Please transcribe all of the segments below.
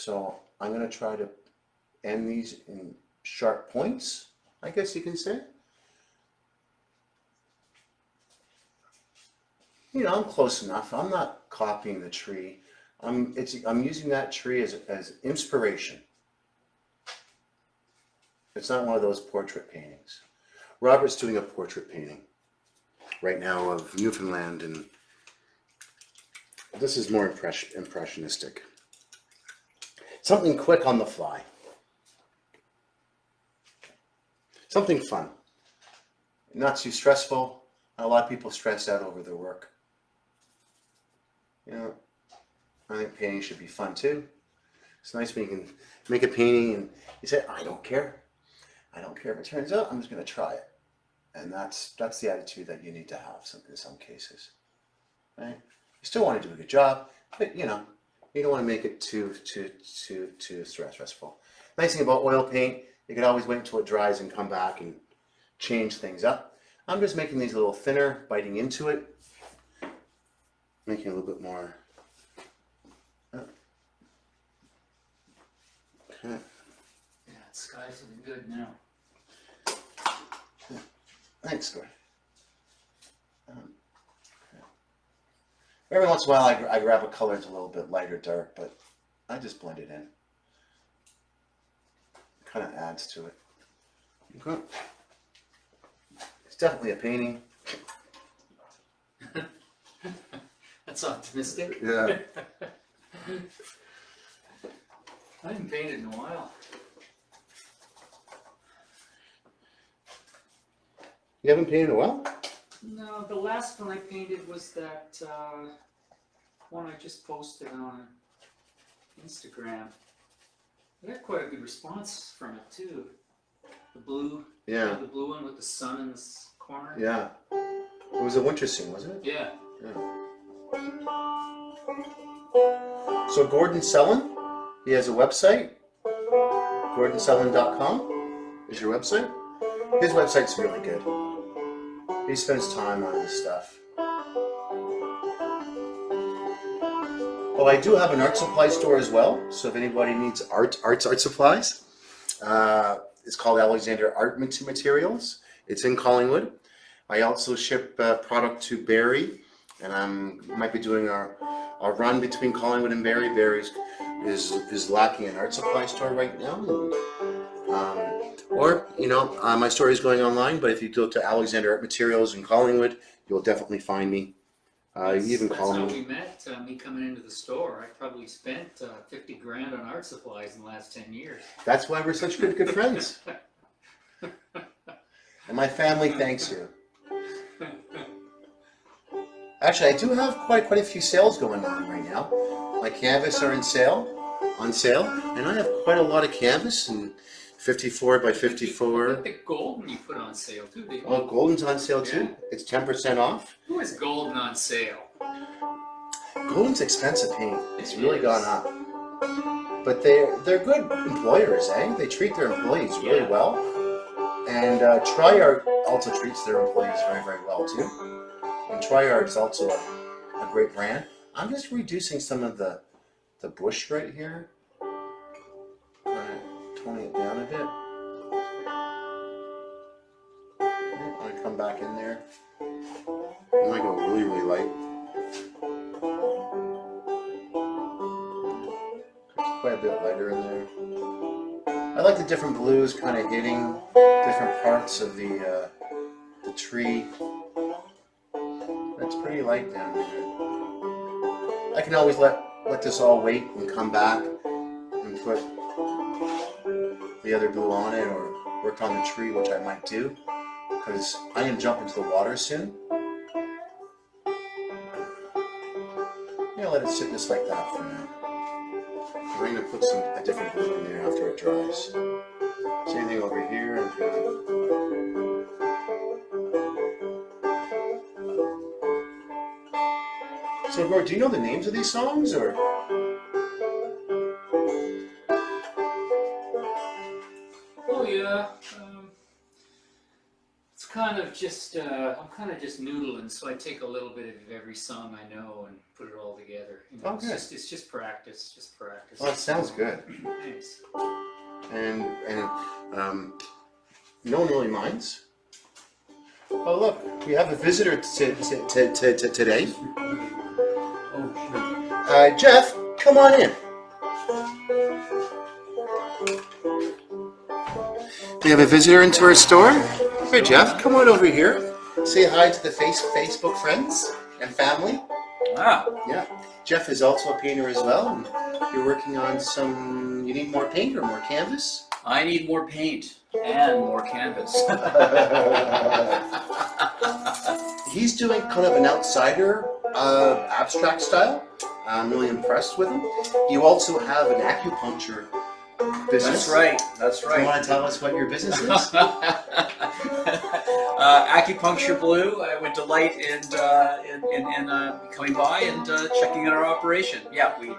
So I'm going to try to end these in sharp points, I guess you can say. You know, I'm close enough. I'm not copying the tree. I'm using that tree as inspiration. It's not one of those portrait paintings. Robert's doing a portrait painting right now of Newfoundland, and this is more impressionistic. Something quick on the fly. Something fun. Not too stressful. A lot of people stress out over their work. You know, I think painting should be fun too. It's nice when you can make a painting and you say, I don't care. I don't care if it turns out, I'm just going to try it. And that's the attitude that you need to have in some cases. Right? You still want to do a good job, but you know, you don't want to make it too stressful. Nice thing about oil paint, you can always wait until it dries and come back and change things up. I'm just making these a little thinner, biting into it, making it a little bit more. Okay. Yeah, the sky's looking good now. Thanks, Gordon. Every once in a while I grab a color that's a little bit lighter dark, but I just blend it in. It kind of adds to it. Okay. It's definitely a painting. That's optimistic. Yeah. I haven't painted in a while. You haven't painted in a while? No, the last one I painted was that one I just posted on Instagram. I got quite a good response from it too. The blue, Yeah. The blue one with the sun in the corner. Yeah. It was a winter scene, wasn't it? Yeah. Yeah. So Gordon Sellen, he has a website. GordonSellen.com is your website. His website's really good. He spends time on this stuff. Oh, I do have an art supply store as well. So if anybody needs art supplies, it's called Alexander Art Materials. It's in Collingwood. I also ship product to Barrie, and I might be doing a run between Collingwood and Barrie. Barrie is lacking an art supply store right now. Or, you know, my store is going online, but if you go to Alexander Art Materials in Collingwood, you'll definitely find me. That's call how me. we met, me coming into the store. I probably spent 50 grand on art supplies in the last 10 years. That's why we're such good friends. And my family thanks you. Actually, I do have quite a few sales going on right now. My canvas are on sale, and I have quite a lot of canvas, and 54 by 54. I think the golden you put on sale too, didn't you? Oh, golden's on sale too. Yeah. It's 10% off. Who is golden on sale? Golden's expensive paint. It's really gone up. But they're good employers, eh? They treat their employees really well. And Triart also treats their employees very, very well too. And Triart is also a great brand. I'm just reducing some of the bush right here. Toning it down a bit. I'm going to come back in there. I'm going to go really, really light. Quite a bit lighter in there. I like the different blues kind of hitting different parts of the tree. It's pretty light down here. I can always let this all wait and come back and put the other blue on it or work on the tree, which I might do, because I'm going to jump into the water soon. Yeah, let it sit just like that for now. I'm going to put a different blue in there after it dries. Same thing over here. So, Gord, do you know the names of these songs, or? Oh yeah. It's kind of just I'm kind of just noodling, so I take a little bit of every song I know and put it all together. You Oh, good. It's just practice, just practice. Well, it sounds good. Thanks. And no one really minds. Oh, look, we have a visitor today. Oh, Jeff, come on in. We have a visitor into our store. Hey, Jeff, come on over here. Say hi to the Facebook friends and family. wow. Yeah. Jeff is also a painter as well. And you're working on some. You need more paint or more canvas? I need more paint and more canvas. He's doing kind of an outsider abstract style. I'm really impressed with him. You also have an acupuncture business. That's Do you want to tell us what your business is? Acupuncture Blue. I would delight in coming by and checking out our operation. Yeah, we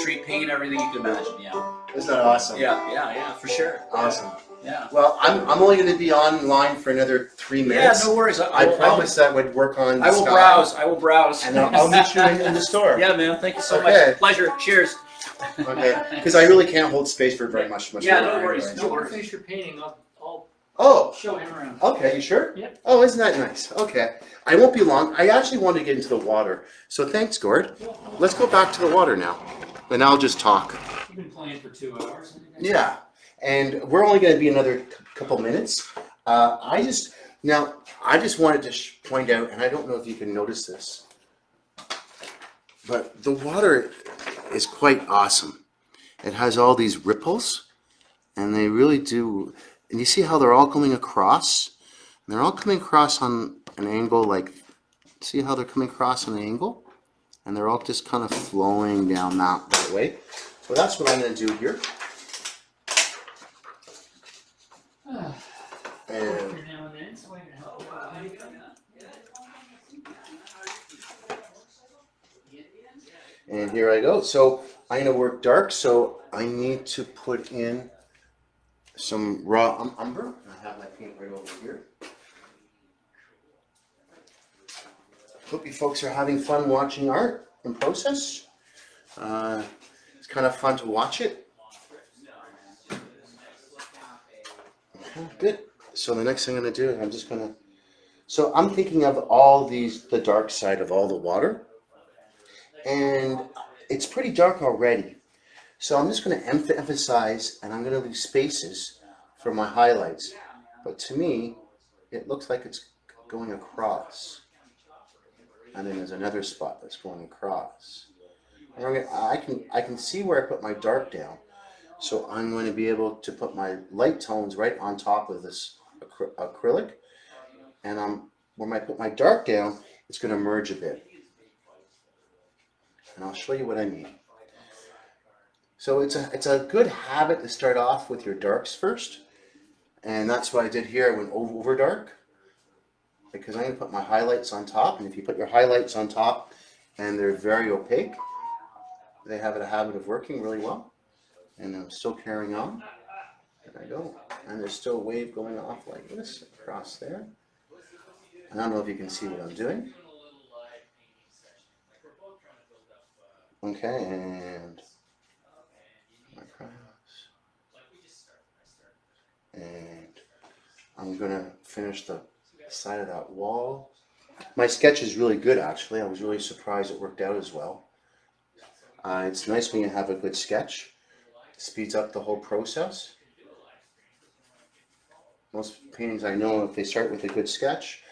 treat paint, everything you can imagine. Yeah. Isn't that awesome? Yeah, for sure. Awesome. Yeah. Well, I'm only going to be online for another 3 minutes. Yeah, no worries. I promise that would work on. I will browse. I will browse. And I'll meet you in the store. Yeah, man. Thank you so Okay. much. Pleasure. Cheers. Okay. Because I really can't hold space for very much. Yeah, longer no worries. anyway. No worries. Finish your painting. I'll Oh. show him around. Okay. You sure? Yep. Oh, isn't that nice? Okay. I won't be long. I actually want to get into the water. So thanks, Gord. Let's go back to the water now. And I'll just talk. You've been playing for 2 hours. Yeah. And we're only going to be another couple minutes. I just wanted to point out, and I don't know if you can notice this, but the water is quite awesome. It has all these ripples, and they really do. And you see how they're all coming across? And they're all coming across on an angle like, see how they're coming across on an angle? And they're all just kind of flowing down that way. So that's what I'm going to do here. And And here I go. So I'm going to work dark, so I need to put in some raw umber. I have my paint right over here. Hope you folks are having fun watching art in process. It's kind of fun to watch it. Okay, good. So the next thing I'm going to do is I'm just going to... So I'm thinking of all these, the dark side of all the water. And it's pretty dark already. So I'm just going to emphasize, and I'm going to leave spaces for my highlights. But to me, it looks like it's going across. And then there's another spot that's going across. And I can see where I put my dark down. So I'm going to be able to put my light tones right on top of this acrylic. And when I put my dark down, it's going to merge a bit. And I'll show you what I mean. So it's a good habit to start off with your darks first. And that's what I did here. I went over dark. Because I'm going to put my highlights on top. And if you put your highlights on top and they're very opaque, they have a habit of working really well. And I'm still carrying on. There I go. And there's still a wave going off like this across there. And I don't know if you can see what I'm doing. Okay, and across. And I'm going to finish the side of that wall. My sketch is really good, actually. I was really surprised it worked out as well. It's nice when you have a good sketch. It speeds up the whole process. Most paintings I know, if they start with a good sketch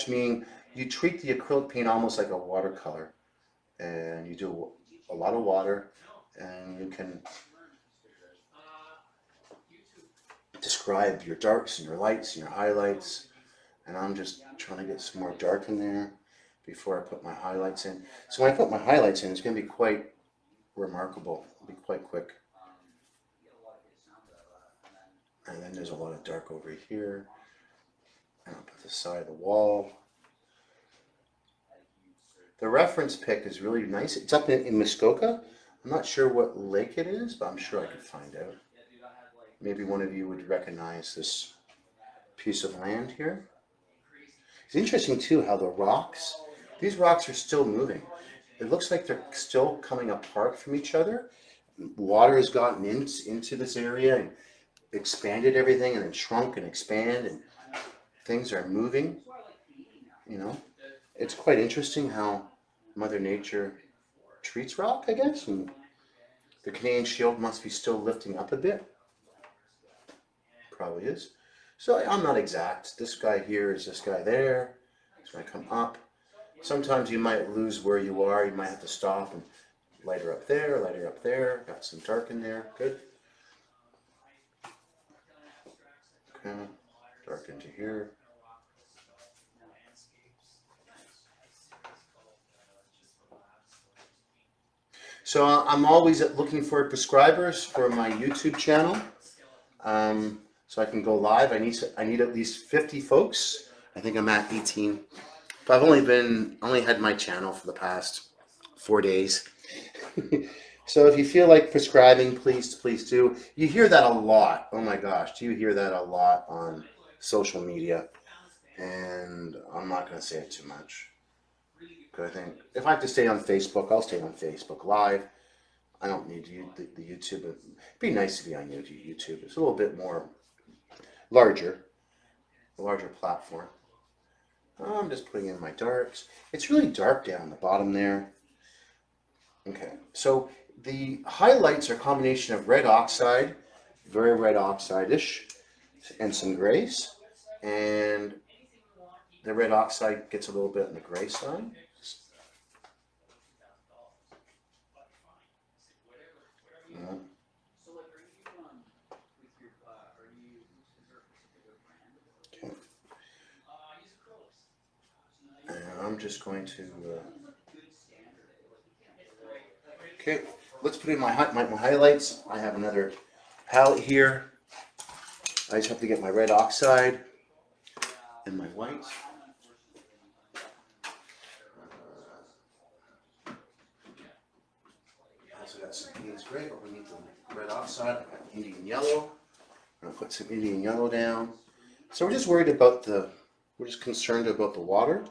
meaning you treat the acrylic paint almost like a watercolor. And you do a lot of water, and you can describe your darks and your lights and your highlights. And I'm just trying to get some more dark in there before I put my highlights in. So when I put my highlights in, it's going to be quite remarkable. It'll be quite quick. And then there's a lot of dark over here. And I'll put the side of the wall. The reference pic is really nice. It's up in Muskoka. I'm not sure what lake it is, but I'm sure I could find out. Maybe one of you would recognize this piece of land here. It's interesting too how the rocks, these rocks are still moving. it looks like they're still coming apart from each other. Water has gotten into this area and expanded everything, and then shrunk and expand, and things are moving. You know, it's quite interesting how Mother Nature treats rock, I guess. And the Canadian Shield must be still lifting up a bit. Probably is. So I'm not exact. This guy here is this guy there. It's going to come up. Sometimes you might lose where you are. You might have to stop and lighter up there, lighter up there. Got some dark in there. Good. Okay. Dark into here. So I'm always looking for prescribers for my YouTube channel, so I can go live. I need at least 50 folks. I think I'm at 18. But I've only had my channel for the past 4 days. So if you feel like prescribing, please do. You hear that a lot. Oh my gosh, do you hear that a lot on social media? And I'm not going to say it too much. I think if I have to stay on Facebook, I'll stay on Facebook Live. I don't need the YouTube. It'd be nice to be on YouTube. It's a little bit more a larger platform. I'm just putting in my darks. It's really dark down the bottom there. Okay, so the highlights are a combination of red oxide, very red oxide-ish, and some grays. And the red oxide gets a little bit on the gray side. Okay. And I'm just going to. Okay, let's put in my highlights. I have another palette here. I just have to get my red oxide and my white. I also got some Payne's Gray underneath the red oxide. I got Indian yellow. I'm gonna put some Indian yellow down. So we're just concerned about the water.